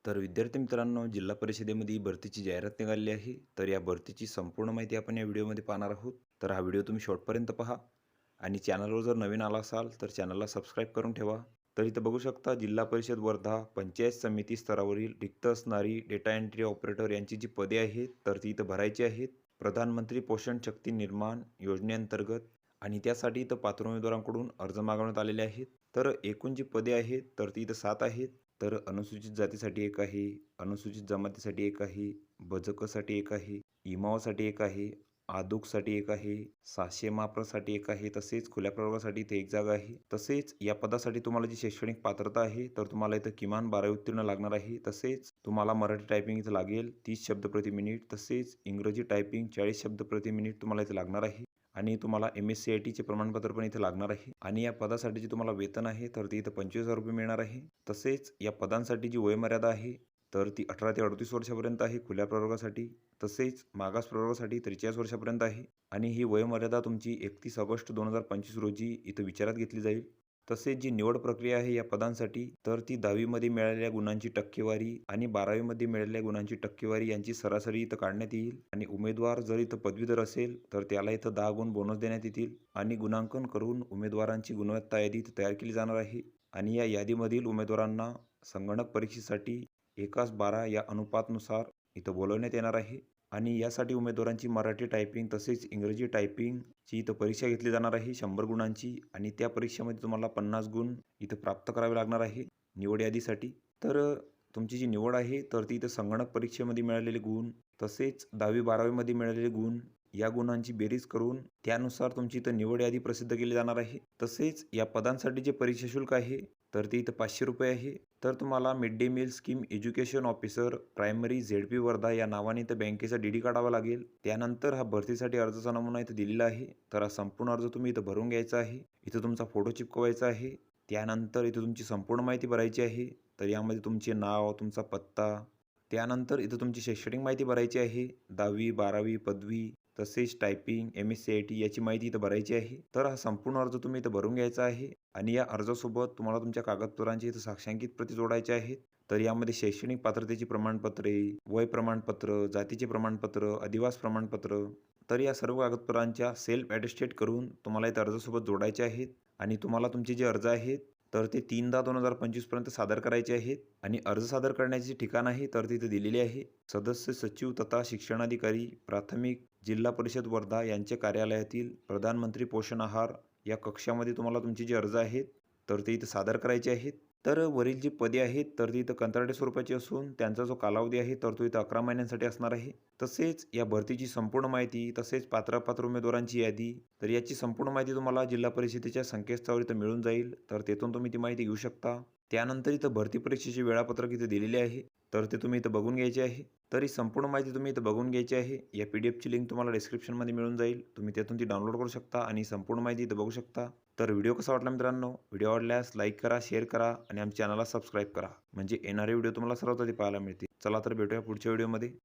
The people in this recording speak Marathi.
तर विद्यार्थी मित्रांनो, जिल्हा परिषदेमध्ये भरतीची जाहिरात निघाली आहे. तर या भरतीची संपूर्ण माहिती आपण या व्हिडिओमध्ये पाहणार आहोत. तर हा व्हिडिओ तुम्ही शेवटपर्यंत पहा आणि चॅनलवर जर नवीन आला असाल तर चॅनलला सबस्क्राईब करून ठेवा. तर इथं बघू शकता, जिल्हा परिषद वर्धा पंचायत समिती स्तरावरील रिक्त असणारी डेटा एंट्री ऑपरेटर यांची जी पदे आहेत तर ती इथं भरायची आहेत. प्रधानमंत्री पोषण शक्ती निर्माण योजनेअंतर्गत आणि त्यासाठी इथं पात्र उमेदवारांकडून अर्ज मागवण्यात आलेले आहेत. तर एकूण जी पदे आहेत तर ती इथं 7 आहेत. तर अनुसूचित जातीसाठी एक आहे, अनुसूचित जमातीसाठी एक आहे, बजकसाठी एक आहे, इमावासाठी एक आहे, आदुकसाठी एक आहे, 600 माप्रसाठी एक आहे, तसेच खुल्या प्रवर्गासाठी इथे एक जागा आहे. तसेच या पदासाठी तुम्हाला जी शैक्षणिक पात्रता आहे तर तुम्हाला इथं किमान 12वी उत्तीर्ण लागणार आहे. तसेच तुम्हाला मराठी टायपिंग इथं लागेल 30 शब्द प्रति मिनिट, तसेच इंग्रजी टायपिंग 40 शब्द प्रति मिनिट तुम्हाला इथे लागणार आहे. आणि तुम्हाला MSc-IT प्रमाणपत्र पण इथे लागणार आहे. आणि या पदासाठी जे तुम्हाला वेतन आहे तर ते इथं 25,000 रुपये मिळणार आहे. तसेच या पदांसाठी जी वयोमर्यादा आहे तर ती 18 ते 38 वर्षापर्यंत आहे खुल्या प्रवर्गासाठी. तसेच मागास प्रवर्गासाठी 43 वर्षापर्यंत आहे. आणि ही वयोमर्यादा तुमची 31 ऑगस्ट 2025 रोजी इथं विचारात घेतली जाईल. तसेच जी निवड प्रक्रिया आहे या पदांसाठी तर ती 10वीमध्ये मिळालेल्या गुणांची टक्केवारी आणि 12वीमध्ये मिळालेल्या गुणांची टक्केवारी यांची सरासरी इथं काढण्यात येईल. आणि उमेदवार जर इथं पदवीधर असेल तर त्याला इथं 10 गुण बोनस देण्यात येतील. आणि गुणांकन करून उमेदवारांची गुणवत्ता यादी इथं तयार केली जाणार आहे. आणि या यादीमधील उमेदवारांना संगणक परीक्षेसाठी 1:12 या अनुपातानुसार इथं बोलवण्यात येणार आहे. आणि यासाठी उमेदवारांची मराठी टायपिंग तसेच इंग्रजी टायपिंगची इथं परीक्षा घेतली जाणार आहे 100 गुणांची. आणि त्या परीक्षेमध्ये तुम्हाला 50 गुण इथं प्राप्त करावे लागणार आहे निवड यादीसाठी. तर तुमची जी निवड आहे तर ती इथं संगणक परीक्षेमध्ये मिळालेले गुण तसेच 10वी-12वीमध्ये मिळालेले गुण या गुणांची बेरीज करून त्यानुसार तुमची इथं निवड यादी प्रसिद्ध केली जाणार आहे. तसेच या पदांसाठी जे परीक्षा शुल्क आहे तर ते इथं 500 रुपये आहे. तर तुम्हाला mid day meal scheme education officer primary ZP Wardha या नावाने इथं बँकेचा DD काढावा लागेल. त्यानंतर हा भरतीसाठी अर्जाचा नमुना इथं दिलेला आहे. तर हा संपूर्ण अर्ज तुम्ही इथं भरून घ्यायचा आहे. इथं तुमचा फोटो चिपकवायचा आहे. त्यानंतर इथं तुमची संपूर्ण माहिती भरायची आहे. तर यामध्ये तुमचे नाव, तुमचा पत्ता, त्यानंतर इथं तुमची शैक्षणिक माहिती भरायची आहे. 10वी, 12वी, पदवी, तसेच टायपिंग, MSc-IT याची माहिती इथं भरायची आहे. तर हा संपूर्ण अर्ज तुम्ही इथं भरून घ्यायचा आहे. आणि या अर्जासोबत तुम्हाला तुमच्या कागदपत्रांची इथं साक्षांकित प्रती जोडायच्या आहेत. तर यामध्ये शैक्षणिक पात्रतेची प्रमाणपत्रे, वय प्रमाणपत्र, जातीचे प्रमाणपत्र, अधिवास प्रमाणपत्र, तर या सर्व कागदपत्रांच्या सेल्फ ॲटेस्टेट करून तुम्हाला इथं अर्जासोबत जोडायचे आहेत. आणि तुम्हाला तुमचे जे अर्ज आहेत तर ते 3/10/2025 पर्यंत सादर करायचे आहेत. आणि अर्ज सादर करण्याचे ठिकाण आहे तर तिथे दिलेले आहे. सदस्य सचिव तथा शिक्षणाधिकारी प्राथमिक जिल्हा परिषद वर्धा यांच्या कार्यालयातील प्रधानमंत्री पोषण आहार या कक्षामध्ये तुम्हाला तुमचे जे अर्ज आहेत तर ते इथं सादर करायचे आहेत. तर वरील जी पदे आहेत तर ती इथं कंत्राटी स्वरूपाची असून त्यांचा जो कालावधी आहे तर तो इथं 11 महिन्यांसाठी असणार आहे. तसेच या भरतीची संपूर्ण माहिती तसेच पात्र उमेदवारांची यादी तर याची संपूर्ण माहिती तुम्हाला जिल्हा परिषदेच्या संकेतस्थळावर इथं मिळून जाईल. तर तेथून तुम्ही ती माहिती घेऊ शकता. त्यानंतर इथं भरती परीक्षेचे वेळापत्रक इथं दिलेले आहे. तर ते तुम्ही इथं बघून घ्यायचे आहे. तर ही संपूर्ण माहिती तुम्ही इथं बघून घ्यायची आहे. या PDFची लिंक तुम्हाला डिस्क्रिप्शनमध्ये मिळून जाईल. तुम्ही त्यातून ती डाउनलोड करू शकता आणि संपूर्ण माहिती इथं बघू शकता. तर व्हिडिओ कसा वाटला मित्रांनो? व्हिडिओ आवडल्यास लाईक करा, शेअर करा आणि आमच्या चॅनलला सबस्क्राईब करा. म्हणजे येणारे व्हिडिओ तुम्हाला सर्वात आधी पाहायला मिळतील. चला तर भेटूया पुढच्या व्हिडिओमध्ये.